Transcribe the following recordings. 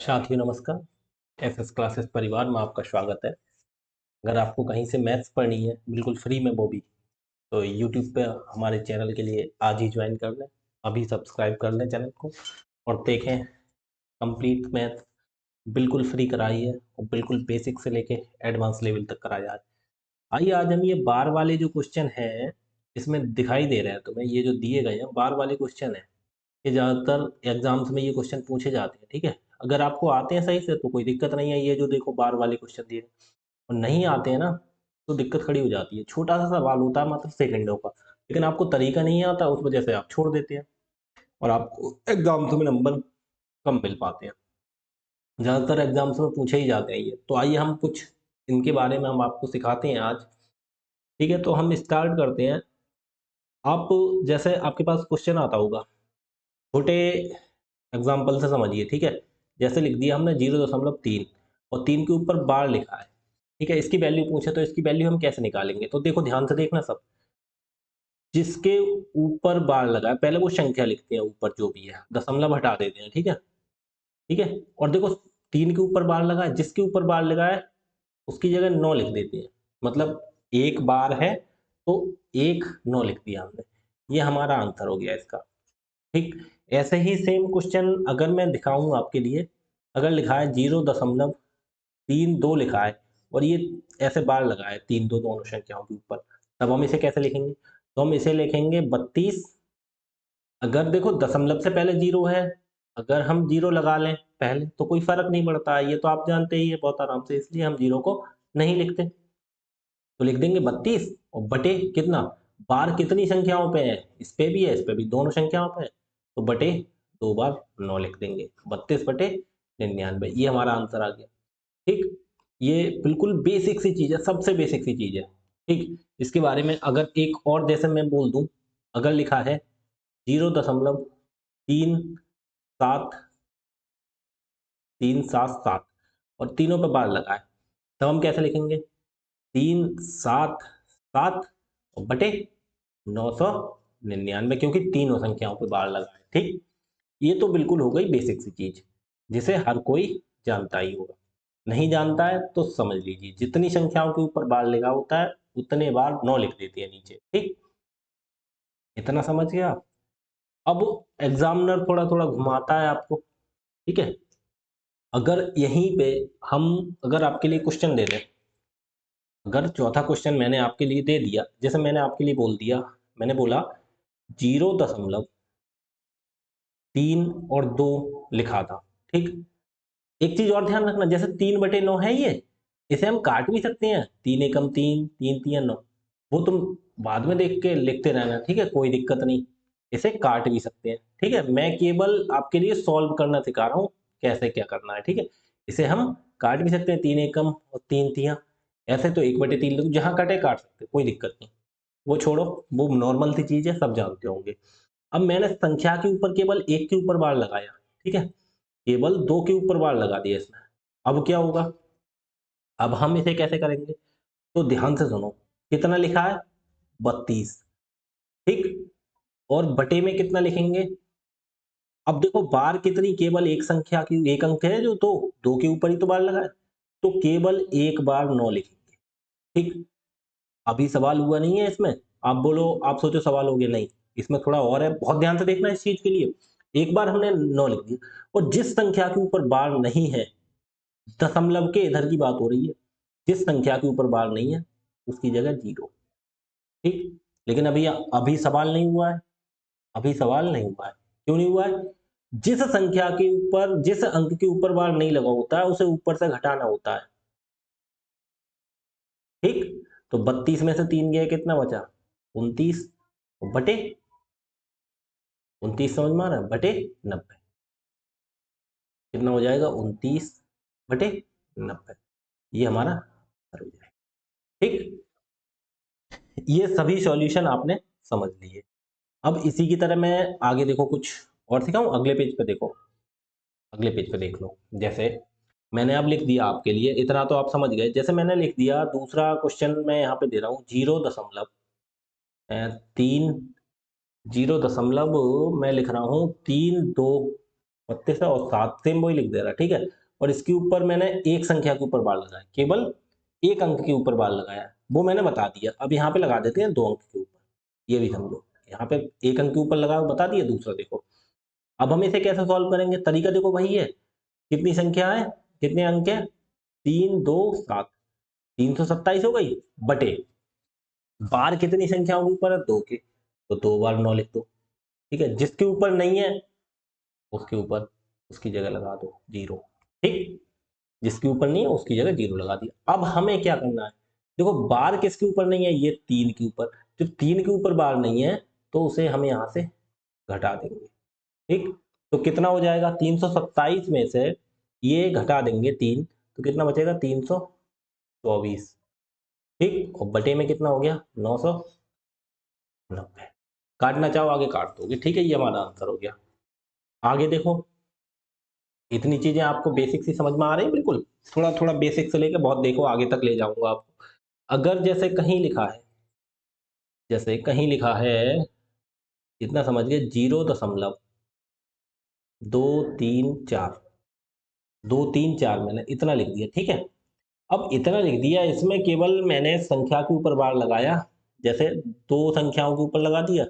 साथियों नमस्कार। SS classes परिवार में आपका स्वागत है। अगर आपको कहीं से मैथ्स पढ़नी है बिल्कुल फ्री में वो भी, तो यूट्यूब पे हमारे चैनल के लिए आज ही ज्वाइन कर लें। अभी सब्सक्राइब कर लें चैनल को और देखें। कंप्लीट मैथ बिल्कुल फ्री कराई है और बिल्कुल बेसिक से लेके एडवांस लेवल तक कराया है। आइए आज हम ये बार वाले जो क्वेश्चन हैं, इसमें दिखाई दे रहे हैं तुम्हें, ये जो दिए गए हैं बार वाले क्वेश्चन हैं। ये ज़्यादातर एग्जाम्स में ये क्वेश्चन पूछे जाते हैं, ठीक है। अगर आपको आते हैं सही से तो कोई दिक्कत नहीं है, ये जो देखो बार वाले क्वेश्चन दिए और नहीं आते हैं ना, तो दिक्कत खड़ी हो जाती है। छोटा सा सवाल होता है मात्र सेकंडों का, लेकिन आपको तरीका नहीं आता, उस वजह से आप छोड़ देते हैं और आपको एग्जाम्स में नंबर कम मिल पाते हैं। ज़्यादातर एग्जाम्स में पूछे ही जाते हैं ये। तो आइए हम कुछ इनके बारे में हम आपको सिखाते हैं आज, ठीक है। तो हम स्टार्ट करते हैं। आप जैसे आपके पास क्वेश्चन आता होगा, छोटे एग्जाम्पल से समझिए, ठीक है। जैसे लिख दिया हमने 0.3 और 3 के ऊपर बार लिखा है, ठीक है। इसकी वैल्यू पूछे तो इसकी वैल्यू हम कैसे निकालेंगे, तो देखो ध्यान से देखना सब। जिसके ऊपर बार लगा है पहले वो संख्या लिखते हैं, ऊपर जो भी है दशमलव हटा देते हैं, ठीक है। ठीक है। और देखो 3 के ऊपर बार लगा है, जिसके ऊपर बार लगा है उसकी जगह 9 लिख देते हैं। मतलब एक बार है तो एक 9 लिख दिया हमने। ये हमारा आंसर हो गया इसका, ठीक। ऐसे ही सेम क्वेश्चन अगर मैं दिखाऊं आपके लिए, अगर लिखा है 0.32 लिखा है और ये ऐसे बार लगा है 3 2 दोनों संख्याओं के ऊपर, तब हम इसे कैसे लिखेंगे? तो हम इसे लिखेंगे 32। अगर देखो दशमलव से पहले जीरो है, अगर हम जीरो लगा लें पहले तो कोई फर्क नहीं पड़ता है, ये तो आप जानते ही है बहुत आराम से, इसलिए हम जीरो को नहीं लिखते। तो लिख देंगे 32 और बटे कितना, बार कितनी संख्याओं पे है, इस पे भी है इस पे भी, दोनों संख्याओं पे है, तो बटे 2 बार 9 लिख देंगे, 32/99। ये हमारा आंसर आ गया, ठीक। ये बिल्कुल बेसिक सी चीज़ है, सबसे बेसिक सी चीज़ है, ठीक। इसके बारे में अगर एक और जैसे मैं बोल दूँ, अगर लिखा है 0.37 और तीनों पे बार लगा है, तब हम कैसे लिखेंगे? 377 और बटे 999, क्योंकि तीनों संख्याओं पे बार लगा है, ठीक। ये तो बिल्कुल हो गई बेसिक सी चीज, जिसे हर कोई जानता ही होगा। नहीं जानता है तो समझ लीजिए, जितनी संख्याओं के ऊपर बार लगा होता है उतने बार 9 लिख देती है नीचे, ठीक। इतना समझ गया आप? अब एग्जामिनर थोड़ा थोड़ा घुमाता है आपको, ठीक है। अगर यहीं पे हम अगर आपके लिए क्वेश्चन दे दें, अगर चौथा क्वेश्चन मैंने आपके लिए दे दिया, जैसे मैंने आपके लिए बोल दिया, मैंने बोला 0.3 और 2 लिखा था, ठीक। एक चीज और ध्यान रखना, जैसे 3/9 है ये, इसे हम काट भी सकते हैं, 3 एकम 3, 3 तिया 9, वो तुम बाद में देख के लिखते रहना, ठीक है, कोई दिक्कत नहीं। इसे काट भी सकते हैं, ठीक है। मैं केवल आपके लिए सॉल्व करना सिखा रहा हूँ, कैसे क्या करना है, ठीक है। इसे हम काट भी सकते हैं, 3 एकम और 3 तिया, ऐसे तो 1/3 लोग जहां कटे काट सकते हैं, कोई दिक्कत नहीं। वो छोड़ो, वो नॉर्मल सी चीज है, सब जानते होंगे। अब मैंने संख्या के ऊपर केवल एक के ऊपर बार लगाया, ठीक है, केवल 2 के ऊपर बार लगा दिया इसमें। अब क्या होगा? अब हम इसे कैसे करेंगे? तो ध्यान से सुनो, कितना लिखा है? 32, ठीक। और बटे में कितना लिखेंगे? अब देखो बार कितनी, केवल एक संख्या की एक अंक है जो, तो 2 के ऊपर ही तो बार लगा है, तो केवल एक बार 9 लिखेंगे, ठीक। अभी सवाल हुआ नहीं है इसमें। आप बोलो, आप सोचो सवाल हो गया, नहीं, इसमें थोड़ा और है, बहुत ध्यान से देखना इस चीज के लिए। एक बार हमने 9 लिख दिया और जिस संख्या के ऊपर बार नहीं है, दशमलव के इधर की बात हो रही है, जिस संख्या के ऊपर बार नहीं है उसकी जगह 0, ठीक। लेकिन अभी अभी सवाल नहीं हुआ है, अभी सवाल नहीं हुआ है। क्यों नहीं हुआ है? जिस संख्या के ऊपर, जिस अंक के ऊपर बार नहीं लगा होता है उसे ऊपर से घटाना होता है, ठीक। तो 32 में से 3 गया, कितना बचा? 29 बटे 29, समझ में आ रहा है, बटे 90, कितना हो जाएगा? 29/90। ये हमारा आंसर हो जाएगा, ठीक। ये सभी सॉल्यूशन आपने समझ लिए। अब इसी की तरह मैं आगे देखो कुछ और सिखाऊं, अगले पेज पे देखो, अगले पेज पे देख लो। जैसे मैंने अब लिख दिया आपके लिए, इतना तो आप समझ गए। जैसे मैंने लिख दिया, दूसरा क्वेश्चन मैं यहाँ पे दे रहा हूँ 0.3, 0 दशमलव मैं लिख रहा हूँ 32 32 है और 7 सेम वही लिख दे रहा, ठीक है। और इसके ऊपर मैंने एक संख्या के ऊपर बार लगाया, केवल एक अंक के ऊपर बार लगाया, वो मैंने बता दिया। अब यहाँ पे लगा देते हैं 2 अंक के ऊपर, ये भी समझो। यहाँ पे एक अंक के ऊपर लगा बता दिया। दूसरा देखो, अब हम इसे कैसे सॉल्व करेंगे, तरीका देखो वही है। कितनी संख्या है, कितने अंक है, 3 2 7, 327 हो गई, बटे बार कितनी संख्याओं के ऊपर है, 2 के, तो 2 बार 9 लिख दो, ठीक है। जिसके ऊपर नहीं है उसके ऊपर उसकी जगह लगा दो 0, ठीक। जिसके ऊपर नहीं है उसकी जगह 0 लगा दिया। अब हमें क्या करना है, देखो बार किसके ऊपर नहीं है, ये 3 के ऊपर। जो 3 के ऊपर बार नहीं है तो उसे हम यहाँ से घटा देंगे, ठीक। तो कितना हो जाएगा, 327 में से ये घटा देंगे 3, तो कितना बचेगा, 324, ठीक। और बटे में कितना हो गया, 990। काटना चाहो आगे काट दोगे, ठीक है। ये हमारा आंसर हो गया। आगे देखो, इतनी चीजें आपको बेसिक से समझ में आ रही है, बिल्कुल थोड़ा थोड़ा बेसिक से लेके बहुत देखो आगे तक ले जाऊंगा आपको। अगर जैसे कहीं लिखा है, जैसे कहीं लिखा है, इतना समझ गए, 0.234, 234 मैंने इतना लिख दिया, ठीक है। अब इतना लिख दिया, इसमें केवल मैंने संख्या के ऊपर बार लगाया, जैसे दो संख्याओं के ऊपर लगा दिया।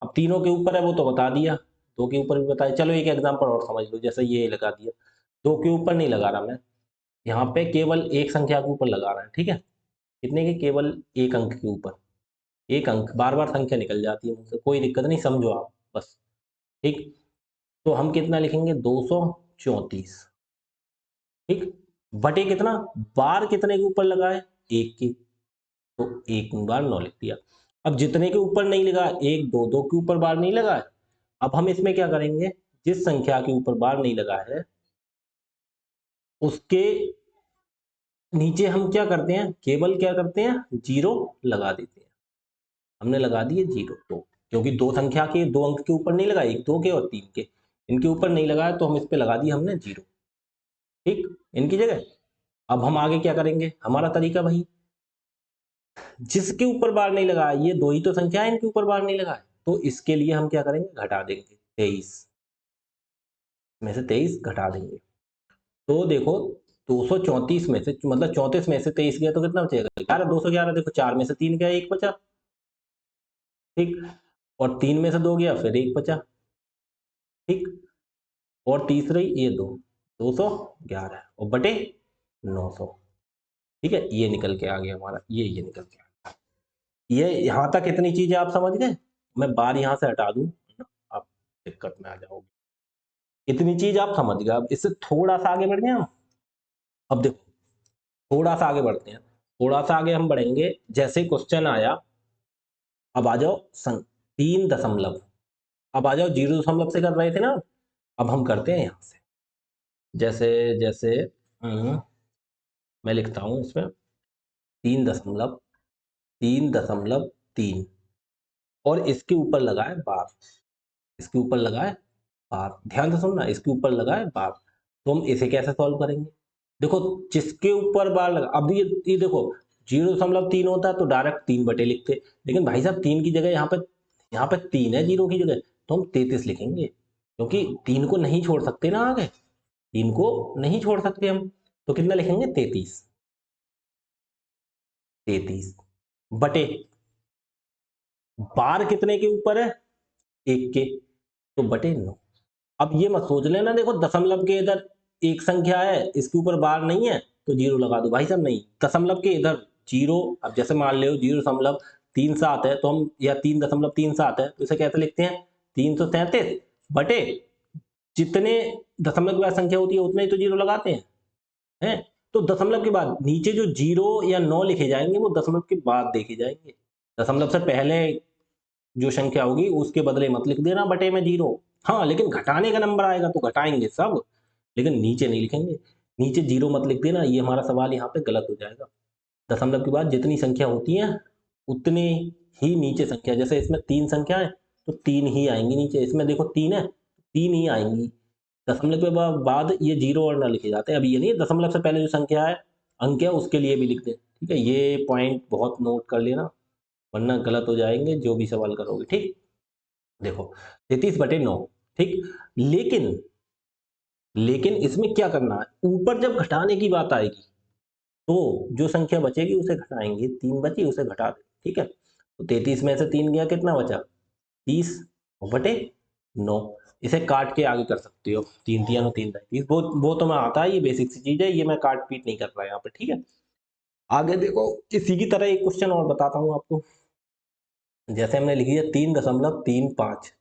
अब तीनों के ऊपर है वो तो बता दिया, दो के ऊपर भी बताया। चलो एक एग्जांपल और समझ लो, जैसे ये लगा दिया, दो के ऊपर नहीं लगा रहा मैं, यहाँ पे केवल एक संख्या के ऊपर लगा रहा है, ठीक है। कितने के, केवल एक अंक के ऊपर, एक अंक, बार बार संख्या निकल जाती है मुझसे, कोई दिक्कत नहीं, समझो आप बस, ठीक। तो हम कितना लिखेंगे, 234, ठीक। बटे कितना, बार कितने के ऊपर लगा है, एक के, तो एक बार 9 लिख दिया। अब जितने के ऊपर नहीं लगा, एक दो, दो के ऊपर बार नहीं लगा है, अब हम इसमें क्या करेंगे, जिस संख्या के ऊपर बार नहीं लगा है उसके नीचे हम क्या करते हैं, केवल क्या करते हैं, 0 लगा देते हैं। हमने लगा दिए 0, तो क्योंकि दो संख्या के दो अंक के ऊपर नहीं लगा, एक दो के और तीन के, इनके ऊपर नहीं लगाया तो हम इस पे लगा दिए हमने 0, ठीक, इनकी जगह। अब हम आगे क्या करेंगे, हमारा तरीका वही, जिसके ऊपर बार नहीं लगा, ये दो ही तो संख्या है इनके ऊपर बार नहीं लगा है, तो इसके लिए हम क्या करेंगे, घटा देंगे 23 में से 23 घटा देंगे। तो देखो 234 में से, मतलब 34 में से 23 गया तो कितना बचेगा, 11, 211। देखो 4 में से 3 गया, एक बचा, ठीक। और 3 में से 2 गया, फिर एक बचा, ठीक। और तीसरे ये 211 और बटे 900, ठीक है। ये निकल के आ गया हमारा, ये निकल के आ गया। ये यहाँ तक इतनी चीजें आप समझ गए, मैं बार यहाँ से हटा दूं, आप दिक्कत में आ जाओगे। इतनी चीज आप समझ गए, अब इससे थोड़ा सा आगे बढ़ गए हम। अब देखो थोड़ा सा आगे बढ़ते हैं, थोड़ा सा आगे हम बढ़ेंगे, जैसे क्वेश्चन आया, अब आ जाओ 3 दशमलव, अब आ जाओ 0 दशमलव से कर रहे थे ना, अब हम करते हैं यहाँ से, जैसे जैसे मैं लिखता हूँ इसमें 3.3 और इसके ऊपर लगा है बार, इसके ऊपर लगा है बार, ध्यान से सुनना, इसके ऊपर लगा है बार। तो हम इसे कैसे सॉल्व करेंगे, देखो जिसके ऊपर बार लगा, अब ये देखो 0.3 होता है तो डायरेक्ट 3 बटे लिखते, लेकिन भाई साहब 3 की जगह यहाँ पे 3 है 0 की जगह, तो हम 33 लिखेंगे, क्योंकि 3 को नहीं छोड़ सकते ना आगे, 3 को नहीं छोड़ सकते हम, तो कितना लिखेंगे, 33, 33 बटे बार कितने के ऊपर है, एक के, तो बटे 9। अब ये मत सोच लेना, देखो दशमलव के इधर एक संख्या है, इसके ऊपर बार नहीं है तो 0 लगा दो, भाई साहब नहीं, दशमलव के इधर 0, अब जैसे मान लो 0.37 है तो हम, या 3.37 है तो इसे कैसे लिखते हैं, 337 बटे जितने दशमलव के बाद संख्या होती है उतने ही तो 0 लगाते हैं। तो दशमलव के बाद नीचे जो 0 या 9 लिखे जाएंगे वो दशमलव के बाद देखे जाएंगे, दशमलव से पहले जो संख्या होगी उसके बदले मत लिख देना बटे में 0। हाँ लेकिन घटाने का नंबर आएगा तो घटाएंगे सब, लेकिन नीचे नहीं लिखेंगे, नीचे 0 मत लिख देना, ये हमारा सवाल यहाँ पे गलत हो जाएगा। दशमलव के बाद जितनी संख्या होती है उतने ही नीचे संख्या, जैसे इसमें 3 संख्या है तो 3 ही आएंगी नीचे, इसमें देखो 3 है, 3 ही आएंगी। दशमलव के बाद ये 0 और ना लिखे जाते हैं, अभी ये नहीं दशमलव से पहले जो संख्या है, अंक है, उसके लिए भी लिख दें, ठीक है। ये पॉइंट बहुत नोट कर लेना, वरना गलत हो जाएंगे जो भी सवाल करोगे, ठीक। देखो 33/9, ठीक। लेकिन लेकिन इसमें क्या करना है, ऊपर जब घटाने की बात आएगी तो जो संख्या बचेगी उसे घटाएंगे, 3 बची उसे घटा दें, ठीक है। तो 33 में से 3 गया, कितना बचा, 30 बटे 9। इसे काट के आगे कर सकते हो, 3 3 3 30, वो तो मैं आता है, ये बेसिक सी चीज है, ये मैं काट पीट नहीं कर रहा यहाँ पे, ठीक है। आगे देखो, इसी की तरह एक क्वेश्चन और बताता हूँ आपको। जैसे हमने लिख दिया 3.35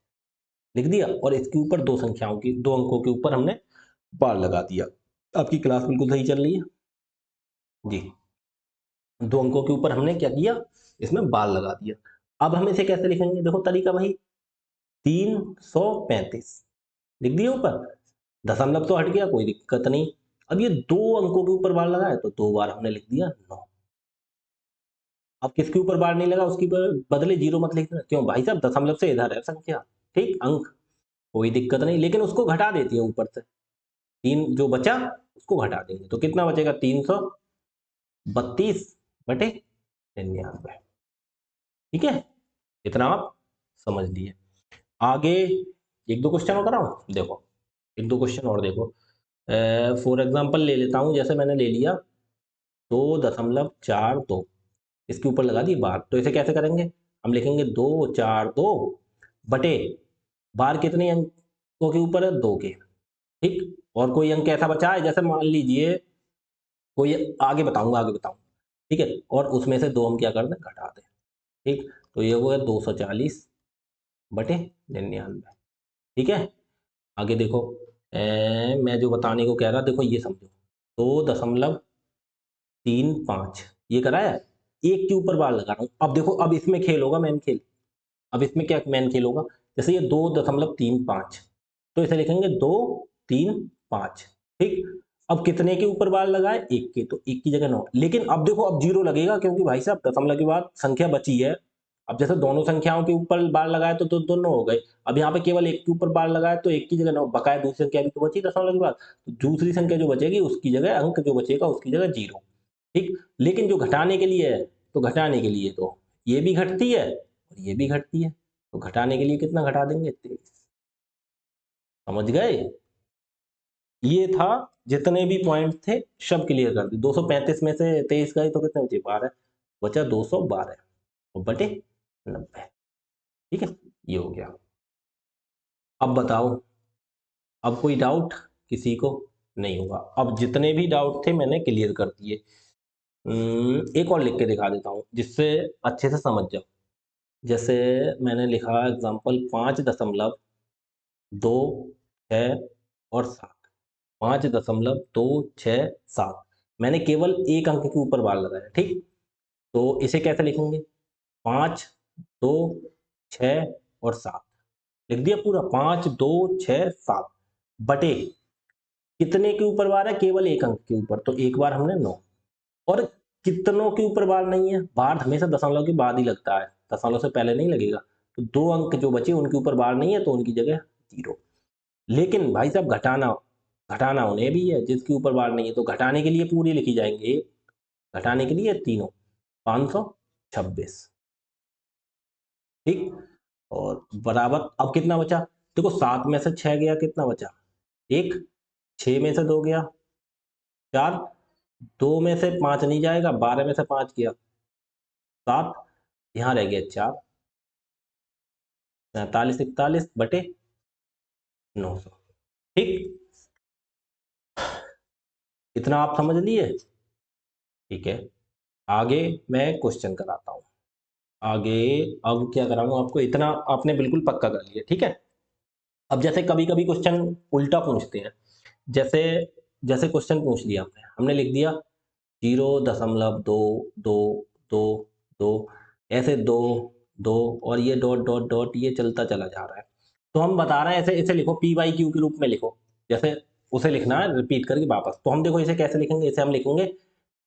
लिख दिया, और इसके ऊपर दो संख्याओं की, दो अंकों के ऊपर हमने बार लगा दिया। आपकी क्लास बिल्कुल सही चल रही है जी। दो अंकों के ऊपर हमने क्या किया, इसमें बार लगा दिया। अब हम इसे कैसे लिखेंगे, देखो तरीका वही, 335 लिख दिया ऊपर, दशमलव तो हट गया, कोई दिक्कत नहीं। अब ये दो अंकों के ऊपर बार लगा है तो दो बार हमने लिख दिया 9। अब किसके ऊपर बार नहीं लगा उसकी बदले जीरो मत लिखना, क्यों भाई साहब, दशमलव से इधर है संख्या, ठीक, अंक, कोई दिक्कत नहीं, लेकिन उसको घटा देती है ऊपर से, तीन जो बचा उसको घटा देंगे तो कितना बचेगा, 332 बटे 99, ठीक है। इतना आप समझ लिए। आगे एक दो क्वेश्चन और कराऊं, देखो एक दो क्वेश्चन और देखो। फॉर एग्जाम्पल ले लेता हूं, जैसे मैंने ले लिया 2.42, इसके ऊपर लगा दी बार, तो इसे कैसे करेंगे, हम लिखेंगे 242 बटे, बार कितने अंकों के ऊपर है, 2 के, ठीक। और कोई अंक ऐसा बचा है, जैसे मान लीजिए कोई, आगे बताऊंगा आगे बताऊंगा, ठीक है, और उसमें से दो हम क्या कर दें, घटा दें, ठीक। तो ये हो गया 240 बटे 99, ठीक है। आगे देखो, मैं जो बताने को कह रहा, देखो ये समझो, 2.35 ये कराया, एक के ऊपर बार लगा रहा हूं, अब देखो, अब इसमें खेल होगा, मैन खेल, अब इसमें क्या मैन खेल होगा, जैसे ये 2.35, तो इसे लिखेंगे 235, ठीक। अब कितने के ऊपर बार लगाए, एक के, तो एक की जगह 9, लेकिन अब देखो, अब जीरो लगेगा, क्योंकि भाई साहब दशमलव के बाद संख्या बची है। अब जैसे दोनों संख्याओं के ऊपर बार लगाए तो दोनों हो गए, अब यहाँ पे केवल एक के ऊपर बार लगाए तो एक की जगह 9, बकाया दूसरी संख्या भी तो बची दशमलव के बाद, तो दूसरी संख्या जो बचेगी उसकी जगह, अंक जो बचेगा उसकी जगह जीरो, ठीक। लेकिन जो घटाने के लिए है, तो घटाने के लिए तो ये भी घटती है और ये भी घटती है, तो घटाने के लिए कितना घटा देंगे, 23, समझ गए। ये था, जितने भी पॉइंट थे सब क्लियर कर दी। 235 में से 23 गए तो कितने बचे, 12, बचा 212 और बटे 90, ठीक है, ये हो गया। अब बताओ, अब कोई डाउट किसी को नहीं होगा, अब जितने भी डाउट थे मैंने क्लियर कर दिए। एक और लिख के दिखा देता हूँ जिससे अच्छे से समझ जाओ। जैसे मैंने लिखा एग्जाम्पल 5.26 और 7, 5.26 मैंने केवल एक अंक के ऊपर बार लगाया, ठीक। तो इसे कैसे लिखेंगे, 5 2 6 और 7 लिख दिया पूरा, 5 2 6 7 बटे, कितने के ऊपर बार है, केवल एक अंक के ऊपर, तो एक बार हमने 9, और कितनों के ऊपर बार नहीं है, बार हमेशा दशमलव के बाद ही लगता है, दशमलव से पहले नहीं लगेगा, तो दो अंक जो बचे उनके ऊपर बार नहीं है तो उनकी जगह जीरो। लेकिन भाई साहब घटाना, घटाना उन्हें भी है जिसके ऊपर बार नहीं है, तो घटाने के लिए पूरी लिखी जाएंगे, घटाने के लिए तीनों, 526, ठीक। और बराबर, अब कितना बचा, देखो 7 में से 6 गया, कितना बचा, एक, 6 में से 2 गया, 4, 2 में से 5 नहीं जाएगा, 12 में से 5 गया, 7, यहाँ रह गया 4, 45 41 बटे 900, ठीक। इतना आप समझ लिए, ठीक है। आगे मैं क्वेश्चन कराता हूँ, आगे अब क्या कराऊंगा आपको, इतना आपने बिल्कुल पक्का कर लिया, ठीक है। अब जैसे कभी कभी क्वेश्चन उल्टा पूछते हैं, जैसे जैसे क्वेश्चन पूछ लिया हमने लिख दिया 0.222 ऐसे दो, दो, और ये डॉट डॉट डॉट ये चलता चला जा रहा है, तो हम बता रहे हैं ऐसे, इसे लिखो पी बाई क्यू के रूप में लिखो, जैसे उसे लिखना है रिपीट करके वापस, तो हम देखो इसे कैसे लिखेंगे, इसे हम लिखेंगे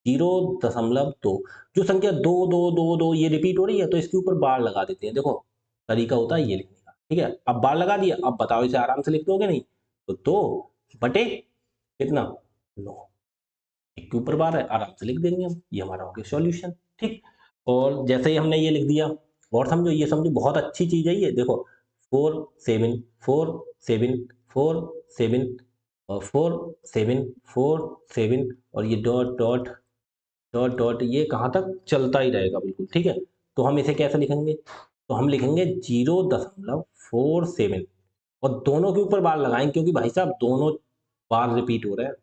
0.2, जो संख्या दो दो दो दो ये रिपीट हो रही है तो इसके ऊपर बार लगा देते हैं, देखो तरीका होता है ये लिखने का, ठीक है। अब बार लगा दिया, अब बताओ इसे आराम से लिख दोगे नहीं, तो 2 बटे कितना, 9, एक के ऊपर बार है, आराम से लिख देंगे हम, ये हमारा हो गया सॉल्यूशन, ठीक। और जैसे ही हमने ये लिख दिया, और समझो, ये समझो बहुत अच्छी चीज है ये, देखो 4 7 4 7 4 7 और 4 7 और ये डॉट डॉट डॉट डॉट ये कहाँ तक चलता ही रहेगा बिल्कुल, ठीक है। तो हम इसे कैसे लिखेंगे? तो हम लिखेंगे 0.47 और दोनों के ऊपर बार लगाएंगे क्योंकि भाई साहब दोनों बार रिपीट हो रहे हैं,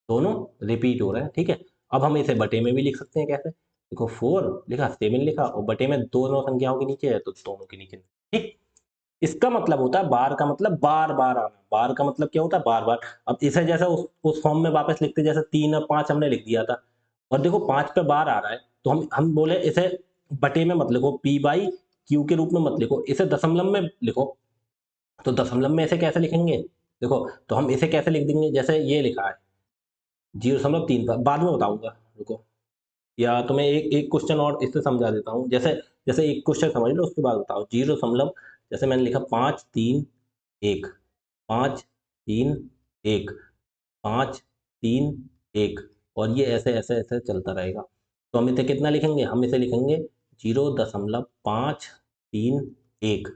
दोनों रिपीट हो रहे हैं, ठीक है। अब हम इसे बटे में भी लिख सकते हैं कैसे? देखो 4 लिखा, 7 लिखा और बटे में दोनों संख्याओं के नीचे है तो दोनों के नीचे, ठीक। इसका मतलब होता है बार का मतलब बार बार आना, बार का मतलब क्या होता है? बार बार। अब इसे जैसा उस फॉर्म में वापस लिखते जैसे 3 और 5 हमने लिख दिया था और देखो 5 पे बार आ रहा है तो हम बोले इसे बटे में मत लिखो, पी बाई क्यू के रूप में मत लिखो, इसे दशमलव में लिखो। तो दशमलव में इसे कैसे लिखेंगे? देखो तो हम इसे कैसे लिख देंगे, जैसे ये लिखा है 0.3 पर, बाद में बताऊंगा, रुको। या तो मैं एक क्वेश्चन और इससे समझा देता हूँ, जैसे जैसे एक क्वेश्चन समझ लो उसके बाद बताओ। 0 जैसे मैंने लिखा 5 3 1, 5 3 1, 5 3 1 और ये ऐसे ऐसे ऐसे चलता रहेगा। तो हम इसे कितना लिखेंगे? हम इसे लिखेंगे 0.531।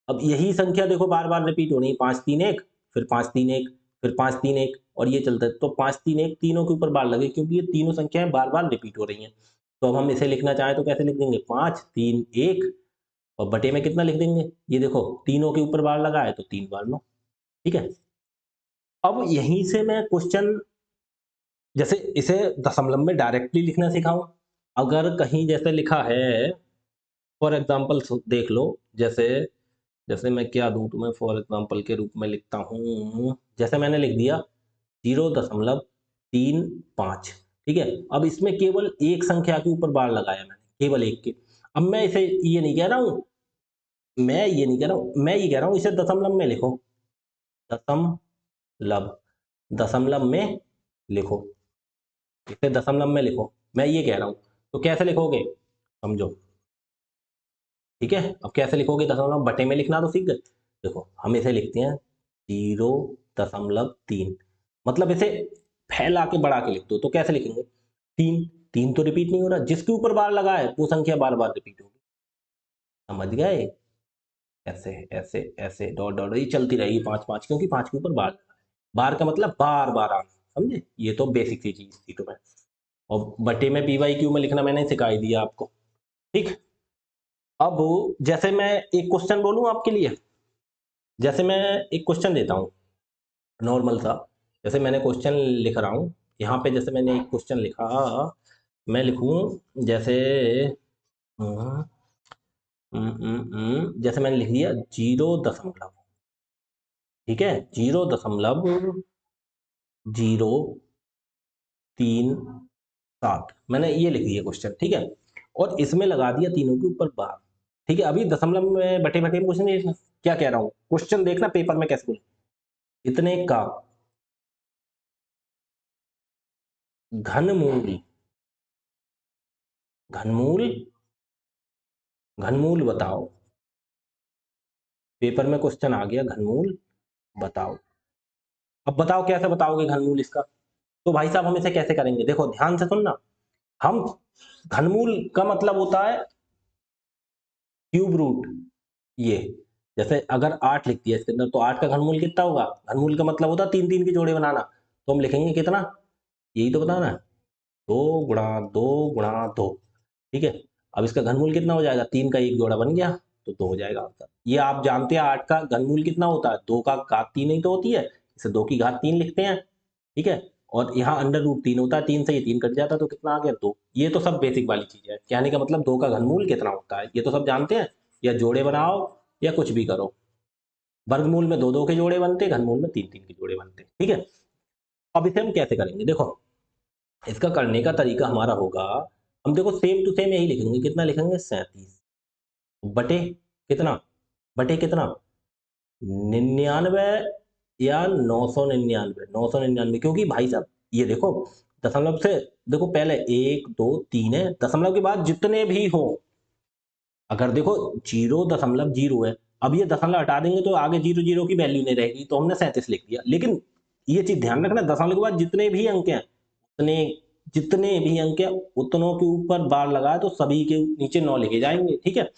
अब यही संख्या देखो बार बार रिपीट हो रही है, 5 3 1, फिर 5 3 1, फिर 5 3 1 और ये चलता है। तो 5 3 1 तीनों के ऊपर बार लगे क्योंकि ये तीनों संख्याएं बार बार रिपीट हो रही हैं। तो अब हम इसे लिखना चाहें तो कैसे लिख देंगे? 5 3 1 और बटे में कितना लिख देंगे? ये देखो तीनों के ऊपर बार लगा है तो 3 बार 9, ठीक है। अब यहीं से मैं क्वेश्चन, जैसे इसे दशमलव में डायरेक्टली लिखना सिखाऊं। अगर कहीं जैसे लिखा है, फॉर एग्जाम्पल देख लो, जैसे जैसे मैं क्या दूं तुम्हें फॉर एग्जाम्पल के रूप में लिखता हूं, जैसे मैंने लिख दिया 0.35, ठीक है। अब इसमें केवल एक संख्या के ऊपर बार लगाया मैंने, केवल एक के। अब मैं इसे ये नहीं कह रहा हूं, मैं ये कह रहा हूं इसे दशमलव में लिखो, दशमलव, दशमलव में लिखो, इसे दशमलव में लिखो, मैं ये कह रहा हूं। तो कैसे लिखोगे समझो, ठीक है। अब कैसे लिखोगे? दशमलव बटे में लिखना तो सीख गए। देखो हम इसे लिखते हैं 0.3, मतलब इसे फैला के बढ़ा के लिख दो तो कैसे लिखेंगे? 3, 3 तो रिपीट नहीं हो रहा, जिसके ऊपर बार लगा है वो संख्या बार बार रिपीट होगी, समझ गए? ऐसे ऐसे ऐसे डॉट डॉट ये चलती रहेगी 5 5 क्योंकि 5 के ऊपर बार लगा है। बार का मतलब बार बार आना, समझे? ये तो बेसिक सी चीज थी तुम्हें। और बटे में पी वाई क्यू में लिखना मैंने सिखा ही दिया आपको, ठीक। अब जैसे मैं एक क्वेश्चन बोलूं आपके लिए, जैसे मैं एक क्वेश्चन देता हूँ नॉर्मल सा, जैसे मैंने क्वेश्चन लिख रहा हूँ यहाँ पे, जैसे मैंने एक क्वेश्चन लिखा, मैं लिखूं जैसे जैसे मैंने लिख दिया 0., ठीक है, 0.037 मैंने ये लिख दिया क्वेश्चन, ठीक है। और इसमें लगा दिया तीनों के ऊपर बार, ठीक है। अभी दशमलव में बटे बटे में क्वेश्चन नहीं लिखना, क्या कह रहा हूँ, क्वेश्चन देखना पेपर में कैसे बोले, इतने का घनमूल, घनमूल, घनमूल बताओ। पेपर में क्वेश्चन आ गया घनमूल बताओ। अब बताओ कैसे बताओगे घनमूल इसका? तो भाई साहब हम इसे कैसे करेंगे, देखो ध्यान से सुनना। हम घनमूल का मतलब होता है क्यूब रूट, ये जैसे अगर 8 लिख दिया इसके अंदर तो 8 का घनमूल कितना होगा? घनमूल का मतलब होता है 3 3 के जोड़े बनाना। तो हम लिखेंगे कितना, यही तो बताना है, 2 × 2 × 2, ठीक है। अब इसका घनमूल कितना हो जाएगा? 3 का एक जोड़ा बन गया तो 2 हो जाएगा आंसर। ये आप जानते हैं 8 का घनमूल कितना होता है? 2 का घात 3 ही तो होती है, इसे 2 की घात 3 लिखते हैं, ठीक है। और यहाँ अंडर रूट 3 होता है, 3 से ये 3 कट जाता है तो कितना आ गया? 2। ये तो सब बेसिक वाली चीज है, कहने का मतलब 2 का घनमूल कितना होता है ये तो सब जानते हैं। या जोड़े बनाओ या कुछ भी करो, वर्गमूल में 2 2 के जोड़े बनते, घनमूल में 3 3 के जोड़े बनते, ठीक है। अब इसे हम कैसे करेंगे, देखो इसका करने का तरीका हमारा होगा, हम देखो सेम टू सेम यही लिखेंगे, कितना लिखेंगे? 37 बटे कितना, बटे कितना? 99 या 999, 999, क्योंकि भाई साहब ये देखो दशमलव से, देखो पहले 1 2 3 है, दशमलव के बाद जितने भी हो, अगर देखो 0.0 है, अब ये दशमलव हटा देंगे तो आगे 0 0 की वैल्यू नहीं रहेगी, तो हमने 37 लिख दिया। लेकिन ये चीज ध्यान रखना, दशमलव के बाद जितने भी अंक हैं, उतने जितने भी अंक हैं उतनों के ऊपर बार लगाए तो सभी के नीचे 9 लिखे जाएंगे, ठीक है।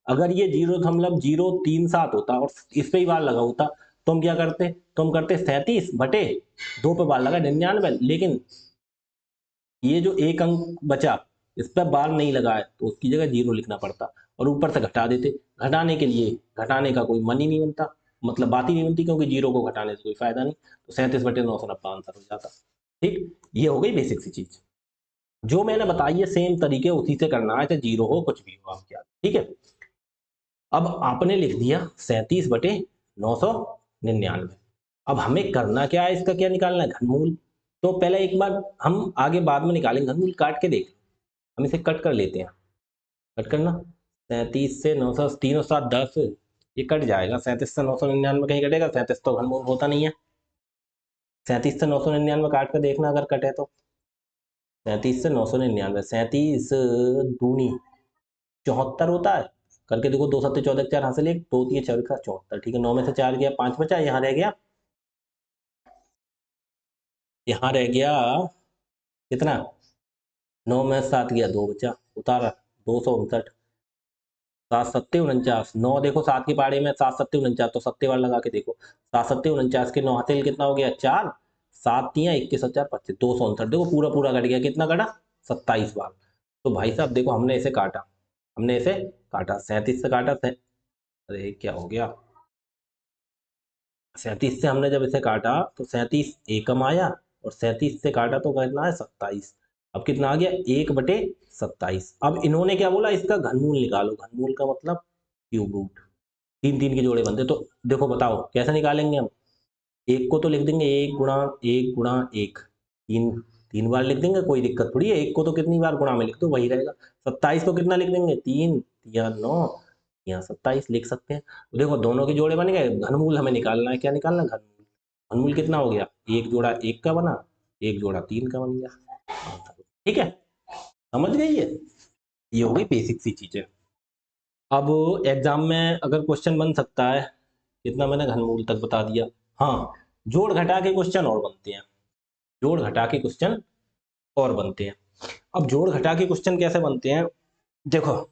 अगर ये 0.037 होता और इस पे ही बार लगा होता तो हम क्या करते, तो हम करते 37/2 पे बार लगा 99, लेकिन ये जो एक अंक बचा इस पर बार नहीं लगा है तो उसकी जगह 0 लिखना पड़ता और ऊपर से घटा देते। घटाने के लिए घटाने का कोई मन ही नहीं बनता, मतलब बात ही नहीं बनती, क्योंकि 0 को घटाने से कोई फायदा नहीं। तो 37/990 आंसर हो जाता। ठीक, ये हो गई बेसिक सी चीज। जो मैंने बताई है सेम तरीके उसी से करना है, चाहे 0 हो कुछ भी हो आप क्या। ठीक है, अब आपने लिख दिया 37/999। अब हमें करना क्या है, इसका क्या निकालना है, घनमूल। तो पहले एक बार हम आगे बाद में निकालेंगे, घनमूल काट के देख। हम इसे कट कर लेते हैं, कट करना। 37 से 900, 3 और 7 10, ये कट जाएगा। 37 से 999 कहीं कटेगा, 37 तो घनमूल होता नहीं है। 37 से 999 काट कर देखना अगर कटे तो। 37 से 999, 37 दूनी 74 होता है। करके देखो, 2 7 14 4 हासिल, 1 2 3 4 74। ठीक है, 9 में से 4 गया, 5 बचा, यहाँ रह गया, यहाँ रह गया कितना, 9 में 7 गया, 2 बचा, उतारा 259। 7 सत्ते 49, 9 देखो 7 की पारी में, 7 सत्ते 49, तो सत्ते वाला लगा के देखो। 7 सत्ते 49 के 9 हासिल कितना हो गया, 4, 7 तियां 21 और 4 25, 259। देखो पूरा पूरा कट गया, कितना कटा, 27 बार। तो भाई साहब देखो, हमने इसे काटा, हमने इसे काटा 37 से काटा, अरे क्या हो गया, 37 से हमने जब इसे काटा तो 37 एकम आया, और 37 से काटा तो कितना है, 27। अब कितना आ गया, 1/27। अब इन्होंने क्या बोला, इसका घनमूल निकालो। घनमूल का मतलब क्यूब रूट, 3 3 के जोड़े बनते। तो देखो बताओ कैसे निकालेंगे हम। एक को तो लिख देंगे 1 × 1 × 1, 3 3 बार लिख देंगे, कोई दिक्कत थोड़ी है। एक को तो कितनी बार गुणा में लिख दो वही रहेगा। 27 को कितना लिख देंगे, 3 या 9 या 27 लिख सकते हैं। तो देखो दोनों के जोड़े बन गए। घनमूल हमें निकालना है, क्या निकालना है, घनमूल। घनमूल कितना हो गया, एक जोड़ा 1 का बना, एक जोड़ा 3 का बन गया। ठीक है, समझ गई है, ये हो गई बेसिक सी चीजें। अब एग्जाम में अगर क्वेश्चन बन सकता है, कितना मैंने घनमूल तक बता दिया। हाँ, जोड़ घटा के क्वेश्चन और बनते हैं, जोड़ घटा के क्वेश्चन और बनते हैं। अब जोड़ घटा के क्वेश्चन कैसे बनते हैं, देखो